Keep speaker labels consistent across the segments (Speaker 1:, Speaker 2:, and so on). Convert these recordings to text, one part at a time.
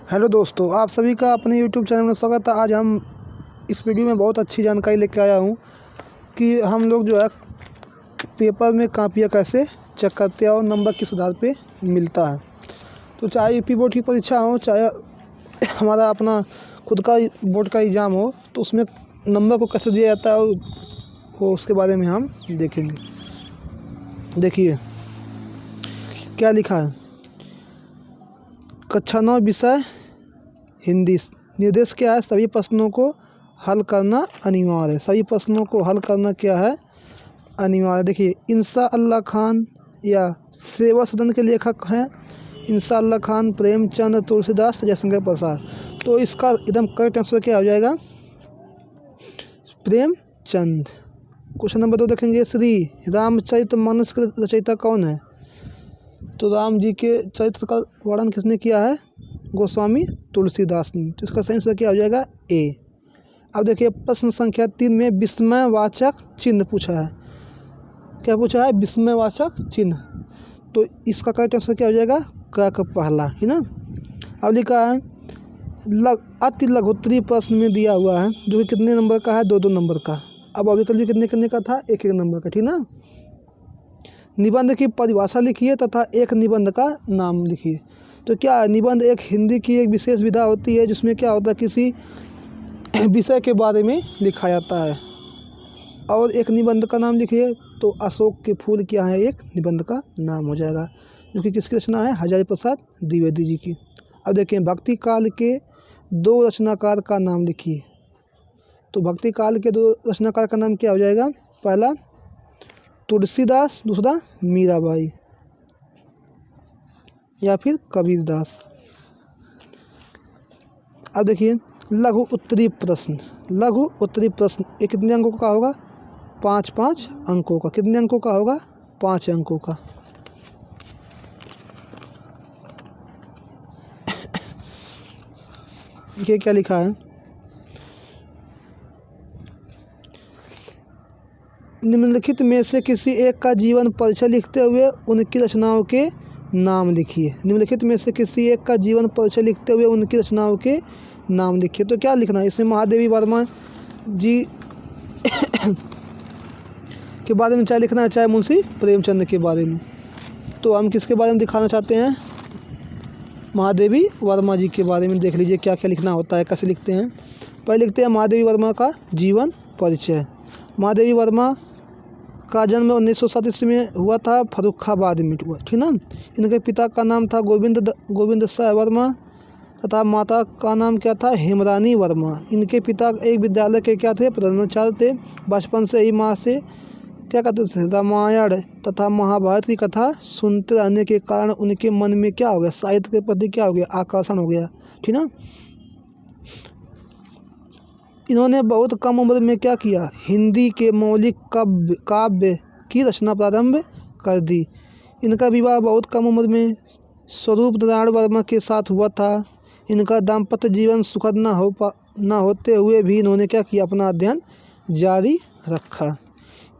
Speaker 1: Hello दोस्तों, आप सभी का अपने यूट्यूब चैनल में स्वागत है। आज हम इस वीडियो में बहुत अच्छी जानकारी लेके आया हूँ कि हम लोग जो है पेपर में कापियाँ कैसे चेक करते हैं और नंबर किस आधार पे मिलता है। तो चाहे यूपी बोर्ड की परीक्षा हो, चाहे हमारा अपना खुद का बोर्ड का एग्ज़ाम हो, तो उसमें नंबर को कैसे दिया जाता है और वो उसके बारे में हम देखेंगे। देखिए क्या लिखा है। कक्षा 9 विषय हिंदी। निर्देश क्या है? सभी प्रश्नों को हल करना अनिवार्य है। सभी प्रश्नों को हल करना क्या है? अनिवार्य। देखिए इंसा अल्लाह खान या सेवा सदन के लेखक हैं इंसा अल्लाह खान, प्रेमचंद, तुलसीदास, जयशंकर प्रसाद। तो इसका एकदम करेक्ट आंसर क्या हो जाएगा? प्रेमचंद। क्वेश्चन नंबर 2 देखेंगे। श्री रामचरितमानस के रचयिता कौन है? तो राम जी के चरित्र का वर्णन किसने किया है? गोस्वामी तुलसीदास ने। तो इसका सही आंसर क्या हो जाएगा? ए। अब देखिए प्रश्न संख्या 3 में विस्मयवाचक चिन्ह पूछा है। क्या पूछा है? विस्मयवाचक चिन्ह। तो इसका करेक्ट आंसर क्या हो जाएगा? क का पहला, है ना। अब लिखा है अति लघुत्तरी प्रश्न में दिया हुआ है, जो कि कितने नंबर का है? 2-2 नंबर का। अब अविकल्प भी कितने कितने का था? 1-1 नंबर का, ठीक ना। निबंध की परिभाषा लिखिए तथा एक निबंध का नाम लिखिए। तो क्या है? निबंध एक हिंदी की एक विशेष विधा होती है जिसमें क्या होता है, किसी विषय के बारे में लिखा जाता है। और एक निबंध का नाम लिखिए तो अशोक के फूल क्या है? एक निबंध का नाम हो जाएगा, जो कि किसकी रचना है? हजारी प्रसाद द्विवेदी जी की। अब देखिए भक्ति काल के 2 रचनाकार का नाम लिखिए। तो भक्ति काल के 2 रचनाकार का नाम क्या हो जाएगा? पहला तुलसीदास, दूसरा मीराबाई या फिर कबीरदास। अब देखिए लघु उत्तरी प्रश्न। लघु उत्तरी प्रश्न ये कितने अंकों का होगा? 5-5 अंकों का। कितने अंकों का होगा? 5 अंकों का। देखिए क्या लिखा है। निम्नलिखित में से किसी एक का जीवन परिचय लिखते हुए उनकी रचनाओं के नाम लिखिए। निम्नलिखित में से किसी एक का जीवन परिचय लिखते हुए उनकी रचनाओं के नाम लिखिए। तो क्या लिखना है इसमें? महादेवी वर्मा जी के बारे में चाहे लिखना है, चाहे मुंशी प्रेमचंद के बारे में। तो हम किसके बारे में दिखाना चाहते हैं? महादेवी वर्मा जी के बारे में। देख लीजिए क्या क्या लिखना होता है, कैसे लिखते हैं। पहले लिखते हैं महादेवी वर्मा का जीवन परिचय। महादेवी वर्मा का जन्म 1907 ईस्वी में हुआ था, फर्रुखाबाद में हुआ, ठीक ना। इनके पिता का नाम था गोविंद शाह वर्मा तथा माता का नाम क्या था? हेमरानी वर्मा। इनके पिता एक विद्यालय के क्या थे? प्रधानाचार्य थे। बचपन से ही माँ से क्या कहते थे? रामायण तथा महाभारत की कथा सुनते रहने के कारण उनके मन में क्या हो गया? साहित्य के प्रति क्या हो गया? आकर्षण हो गया, ठीक ना। इन्होंने बहुत कम उम्र में क्या किया? हिंदी के मौलिक काव्य की रचना प्रारंभ कर दी। इनका विवाह बहुत कम उम्र में स्वरूप नारायण वर्मा के साथ हुआ था। इनका दाम्पत्य जीवन सुखद न होते हुए भी इन्होंने क्या किया? अपना अध्ययन जारी रखा।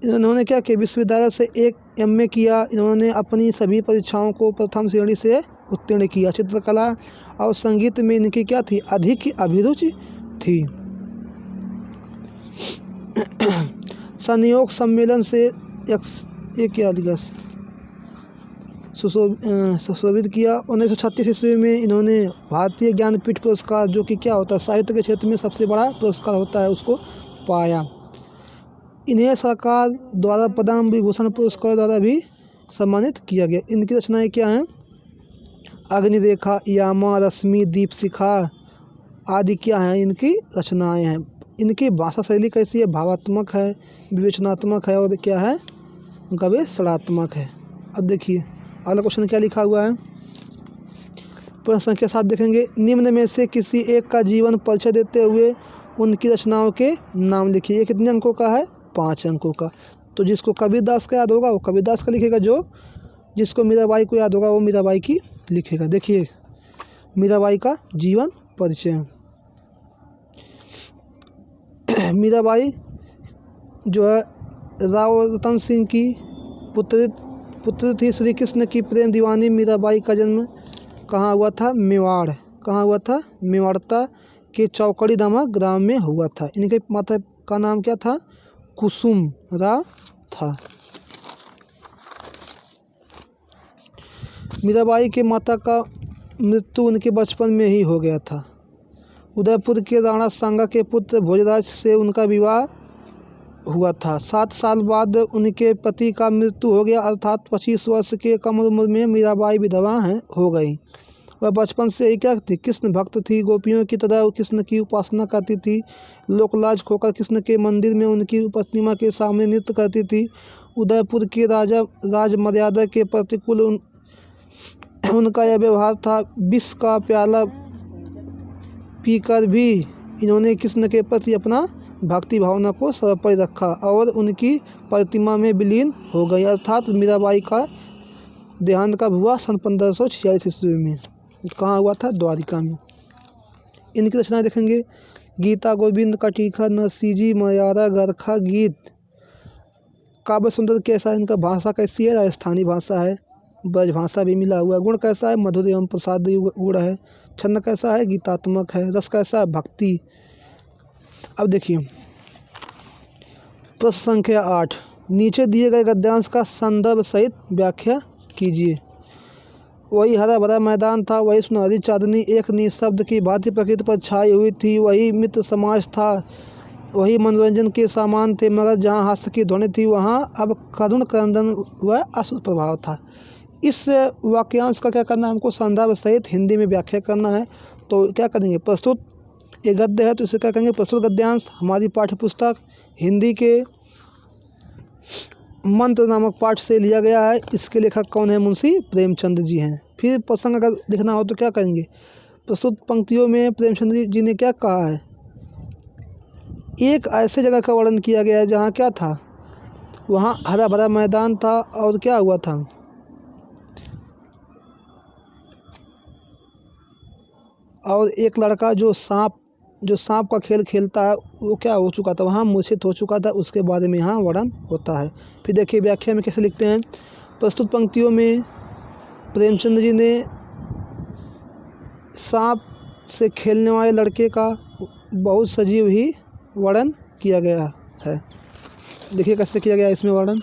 Speaker 1: इन्होंने क्या किया? विश्वविद्यालय से एक MA किया। इन्होंने अपनी सभी परीक्षाओं को प्रथम श्रेणी से उत्तीर्ण किया। चित्रकला और संगीत में इनकी क्या थी? अधिक अभिरुचि थी। संयोग सम्मेलन से एक क्या लिखा? सुशोभित किया। 1936 ईस्वी में इन्होंने भारतीय ज्ञानपीठ पुरस्कार, जो कि क्या होता है? साहित्य के क्षेत्र में सबसे बड़ा पुरस्कार होता है, उसको पाया। इन्हें सरकार द्वारा पद्म विभूषण पुरस्कार द्वारा भी सम्मानित किया गया। इनकी रचनाएं क्या हैं? अग्निरेखा, यामा, रश्मि, दीपशिखा आदि क्या हैं? इनकी रचनाएं हैं। इनकी भाषा शैली कैसी है? भावात्मक है, विवेचनात्मक है और क्या है? गवेषणात्मक है। अब देखिए अगला क्वेश्चन क्या लिखा हुआ है। प्रश्न संख्या 7 देखेंगे। निम्न में से किसी एक का जीवन परिचय देते हुए उनकी रचनाओं के नाम लिखिए। ये कितने अंकों का है? 5 अंकों का। तो जिसको कबीरदास का याद होगा वो कबीरदास का लिखेगा, जिसको मीराबाई को याद होगा वो मीराबाई की लिखेगा। देखिए मीराबाई का जीवन परिचय। मीराबाई जो है राव रतन सिंह की पुत्र थी। श्री कृष्ण की प्रेम दीवानी मीराबाई का जन्म कहाँ हुआ था? मेवाड़। कहाँ हुआ था? मेवाड़ता के चौकड़ी नामक ग्राम में हुआ था। इनके माता का नाम क्या था? कुसुम राव था। मीराबाई के माता का मृत्यु उनके बचपन में ही हो गया था। उदयपुर के राणा सांगा के पुत्र भोजराज से उनका विवाह हुआ था। 7 साल बाद उनके पति का मृत्यु हो गया, अर्थात 25 वर्ष के कम उम्र में मीराबाई विधवा हो गई। वह बचपन से ही क्या थी? कृष्ण भक्त थी। गोपियों की तरह कृष्ण की उपासना करती थी। लोकलाज खोकर कृष्ण के मंदिर में उनकी प्रतिमा के सामने नृत्य करती थी। उदयपुर के राज मर्यादा के प्रतिकूल उनका यह व्यवहार था। विष का प्याला पीकर भी इन्होंने कृष्ण के प्रति अपना भक्ति भावना को सर्वोपरि रखा और उनकी प्रतिमा में विलीन हो गई। अर्थात मीराबाई का देहांत कब हुआ? सन 1546 ईस्वी में। कहाँ हुआ था? द्वारिका में। इनकी रचनाएं देखेंगे, गीता गोविंद, कटिका, नरसिंह, मर्यादा, गरखा गीत। काव्य सुंदर कैसा है? इनका भाषा कैसी है? राजस्थानी भाषा है, ब्रज भाषा भी मिला हुआ है। गुण कैसा है? मधुर एवं प्रसाद गुण है। छंद कैसा है? गीतात्मक है। रस कैसा है? भक्ति। अब देखिए प्रश्न संख्या 8, नीचे दिए गए गद्यांश का संदर्भ सहित व्याख्या कीजिए। वही हरा भरा मैदान था, वही सुनहरी चांदनी एक निःशब्द की भांति प्रकृति पर छाई हुई थी, वही मित्र समाज था, वही मनोरंजन के सामान थे, मगर जहाँ हास्य की ध्वनि थी वहाँ अब करुण क्रंदन व अशुभ प्रभाव था। इस वाक्यांश का क्या करना है? हमको संदर्भ सहित हिंदी में व्याख्या करना है। तो क्या करेंगे? प्रस्तुत ये गद्य है तो इसे क्या करेंगे? प्रस्तुत गद्यांश हमारी पाठ्य पुस्तक हिंदी के मंत्र नामक पाठ से लिया गया है। इसके लेखक कौन है? मुंशी प्रेमचंद जी हैं। फिर प्रसंग अगर लिखना हो तो क्या करेंगे? प्रस्तुत पंक्तियों में प्रेमचंद जी ने क्या कहा है? एक ऐसे जगह का वर्णन किया गया है जहाँ क्या था? वहाँ हरा भरा मैदान था और क्या हुआ था? और एक लड़का जो सांप का खेल खेलता है वो क्या हो चुका था? वहाँ मूर्छित हो चुका था। उसके बारे में यहाँ वर्णन होता है। फिर देखिए व्याख्या में कैसे लिखते हैं। प्रस्तुत पंक्तियों में प्रेमचंद जी ने सांप से खेलने वाले लड़के का बहुत सजीव ही वर्णन किया गया है। देखिए कैसे किया गया इसमें वर्णन।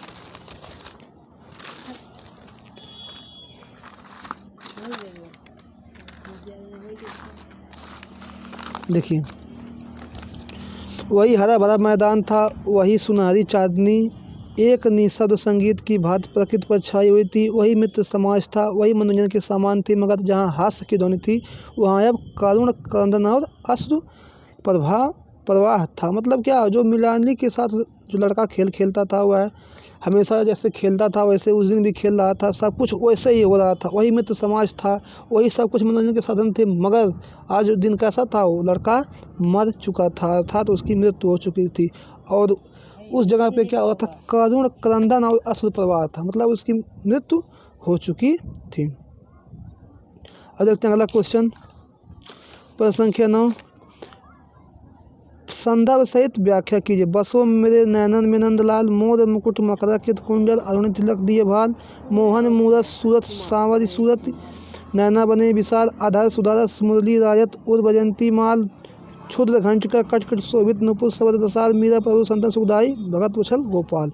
Speaker 1: देखिए वही हरा भरा मैदान था, वही सुनहरी चांदनी एक निःशब्द संगीत की भांति प्रकृति पर छाई हुई थी, वही मित्र समाज था, वही मनोरंजन के सामान थे, मगर जहाँ हास्य की ध्वनि थी वहाँ अब करुण क्रंदन और अश्रु प्रवाह था। मतलब क्या? जो मिलानी के साथ जो लड़का खेल खेलता था वह हमेशा जैसे खेलता था वैसे उस दिन भी खेल रहा था, सब कुछ वैसे ही हो रहा था। वही मित्र समाज था, वही सब कुछ मनोरंजन के साधन थे, मगर आज दिन कैसा था? वो लड़का मर चुका था, अर्थात उसकी मृत्यु हो चुकी थी और उस जगह पे क्या हुआ था? करुण क्रंदन और अश्रु प्रवाह था, मतलब उसकी मृत्यु हो चुकी थी। अब देखते हैं अगला क्वेश्चन। प्रश्न संख्या 9, संदर्भ सहित व्याख्या कीजिए। बसो मेरे नैनन में नंदलाल, मोर मुकुट मकरा कित कुंडल, अरुण तिलक दिए भाल, मोहन मूरत सूरत सांवरी सूरत, नैना बने विशाल, आधार सुधारस मुरली राजत, उर बजंती माल, क्षुद्र घंटिका कटकट शोभित नुपुर शब्द रसाल, मीरा प्रभु संतन सुखदाई, भगत वत्सल गोपाल।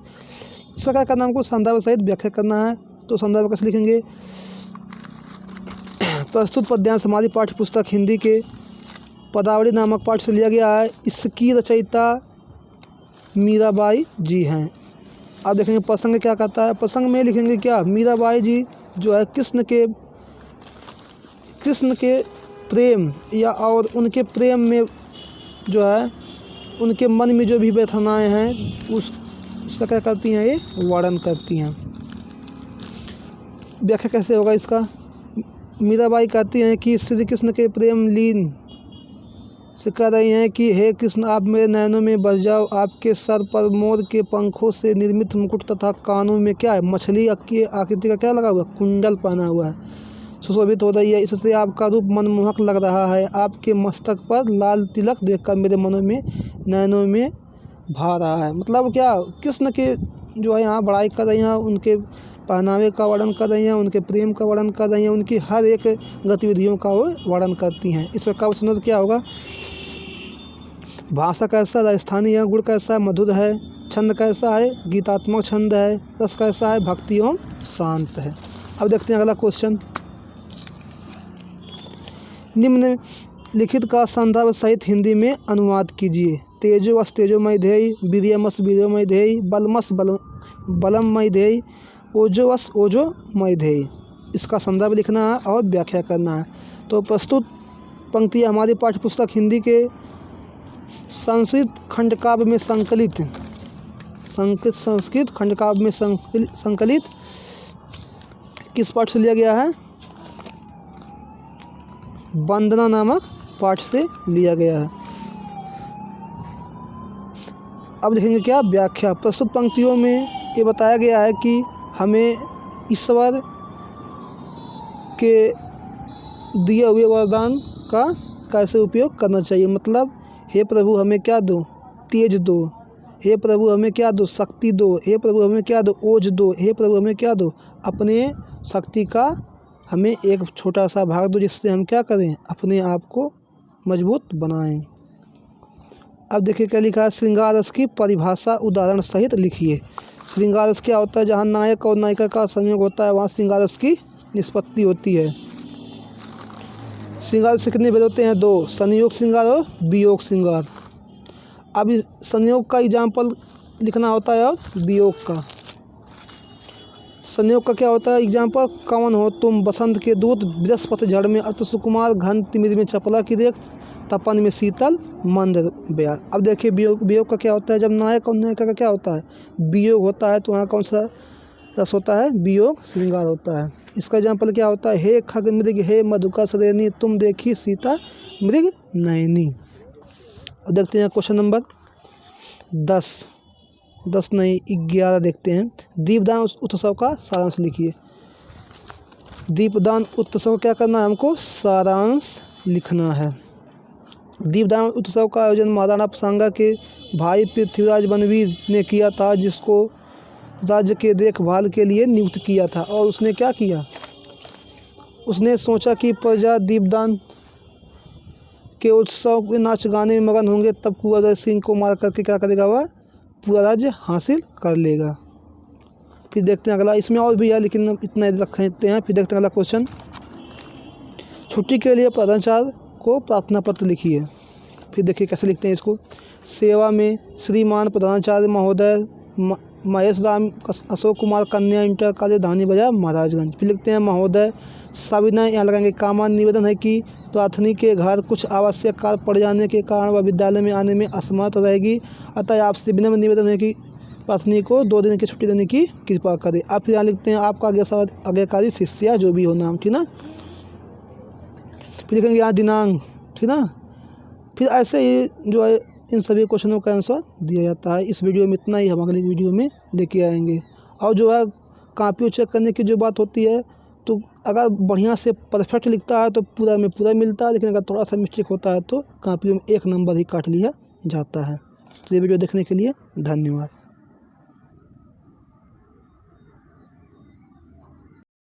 Speaker 1: इस प्रकार का नाम को संदर्भ सहित व्याख्या करना है। तो संदर्भ कैसे लिखेंगे? प्रस्तुत पद्यांश हमारी पाठ्य पुस्तक हिंदी के पदावली नामक पाठ से लिया गया है। इसकी रचयिता मीराबाई जी हैं। अब देखेंगे प्रसंग क्या कहता है। प्रसंग में लिखेंगे क्या? मीराबाई जी जो है कृष्ण के प्रेम या और उनके प्रेम में जो है उनके मन में जो भी व्यथाएं हैं उसका क्या करती हैं? ये वर्णन करती हैं। व्याख्या कैसे होगा इसका? मीराबाई कहती हैं कि श्री कृष्ण के प्रेम लीन से कह रही हैं कि हे कृष्ण, आप मेरे नैनों में बस जाओ। आपके सर पर मोर के पंखों से निर्मित मुकुट तथा कानों में क्या है? मछली की आकृति का क्या लगा हुआ? कुंडल पहना हुआ है, सुशोभित हो रही है। इससे आपका रूप मनमोहक लग रहा है। आपके मस्तक पर लाल तिलक देखकर मेरे नैनों में भा रहा है। मतलब क्या? कृष्ण के जो है यहाँ बड़ाई कर रही हैं, उनके पहनावे का वर्णन कर रही हैं, उनके प्रेम का वर्णन कर रही हैं, उनकी हर एक गतिविधियों का वो वर्णन करती हैं। इस प्रकार संदर्भ क्या होगा? भाषा कैसा, राजस्थानी है, गुण कैसा है, मधुर है, छंद कैसा है, गीतात्मक छंद है, रस कैसा है, भक्ति एवं शांत है। अब देखते हैं अगला क्वेश्चन। निम्न लिखित का संदर्भ सहित हिंदी में अनुवाद कीजिए। तेजोवश तेजोमय ध्येय, वीर्यमस वीर्यमय ध्येय, बलमस बलममय ध्येय, ओजोवश ओजोमय ध्येय। इसका संदर्भ लिखना है और व्याख्या करना है। तो प्रस्तुत पंक्तियाँ हमारी पाठ्यपुस्तक हिंदी के संस्कृत खंडकाव्य में संस्कृत खंडकाव्य में संकलित किस पाठ से लिया गया है? वंदना नामक पाठ से लिया गया है। अब लिखेंगे क्या? व्याख्या। प्रस्तुत पंक्तियों में ये बताया गया है कि हमें ईश्वर के दिए हुए वरदान का कैसे उपयोग करना चाहिए। मतलब हे प्रभु हमें क्या दो? तेज दो। हे प्रभु हमें क्या दो? शक्ति दो। हे प्रभु हमें क्या दो? ओज दो। हे प्रभु हमें क्या दो? अपने शक्ति का हमें एक छोटा सा भाग दो, जिससे हम क्या करें? अपने आप को मजबूत बनाएं। अब देखिए क्या लिखा है? श्रृंगार रस की परिभाषा उदाहरण सहित लिखिए। श्रृंगार रस क्या होता है? जहाँ नायक और नायिका का संयोग होता है वहाँ श्रृंगार रस की निष्पत्ति होती है। श्रृंगार रस कितने भेद होते हैं? 2, संयोग श्रृंगार और वियोग श्रृंगार। अब इस संयोग का एग्जाम्पल लिखना होता है और वियोग का। संयोग का क्या होता है एग्जाम्पल? कवन हो तुम बसंत के दूत, बृहस्पति झड़ में अति सुकुमार, घन तिमिर में चपला की रेख, तपन में शीतल मंद बयार। अब देखिए वियोग का क्या होता है? जब नायक और नायिका का क्या होता है? वियोग होता है तो वहाँ कौन सा रस होता है? वियोग श्रृंगार होता है। इसका एग्जाम्पल क्या होता है? हे खग मृग, हे मधुका श्रेणी, तुम देखी सीता मृग नयनी। अब देखते हैं क्वेश्चन नंबर 10 नहीं 11 देखते हैं। दीपदान उत्सव का सारांश लिखिए। दीपदान उत्सव क्या करना है? हमको सारांश लिखना है। दीपदान उत्सव का आयोजन महाराणा प्रसंगा के भाई पृथ्वीराज बनवीर ने किया था, जिसको राज्य के देखभाल के लिए नियुक्त किया था। और उसने क्या किया? उसने सोचा कि प्रजा दीपदान के उत्सव के नाच गाने में मगन होंगे, तब कुंवर सिंह को मार करके क्या करेगा? वह पूरा राज्य हासिल कर लेगा। फिर देखते हैं अगला। इसमें और भी है लेकिन इतना रख लेते हैं। फिर देखते हैं अगला क्वेश्चन। छुट्टी के लिए प्रधानाचार्य को प्रार्थना पत्र लिखिए। फिर देखिए कैसे लिखते हैं इसको। सेवा में श्रीमान प्रधानाचार्य महोदय महेश राम अशोक कुमार कन्या इंटर कॉलेज धानी बाजार महाराजगंज। फिर लिखते हैं महोदय सविनय यहाँ लगाएंगे कामान निवेदन है कि प्रार्थनी के घर कुछ आवश्यक कार्य पड़ जाने के कारण वह विद्यालय में आने में असमर्थ रहेगी, अतः आपसे विनम्र निवेदन है कि प्रार्थनी को 2 दिन की छुट्टी देने की कृपा करें। आप फिर यहाँ लिखते हैं आपका आज्ञाकारी शिष्या जो भी हो नाम, ठीक ना। फिर लिखेंगे यहाँ दिनांक, ठीक ना। फिर ऐसे ही जो है इन सभी क्वेश्चनों का आंसर दिया जाता है। इस वीडियो में इतना ही, हम अगली वीडियो में लेके आएंगे। और जो है कॉपी चेक करने की जो बात होती है, तो अगर बढ़िया से परफेक्ट लिखता है तो पूरा में पूरा मिलता है, लेकिन अगर थोड़ा सा मिस्टेक होता है तो कॉपी में 1 नंबर ही काट लिया जाता है। तो ये वीडियो देखने के लिए धन्यवाद।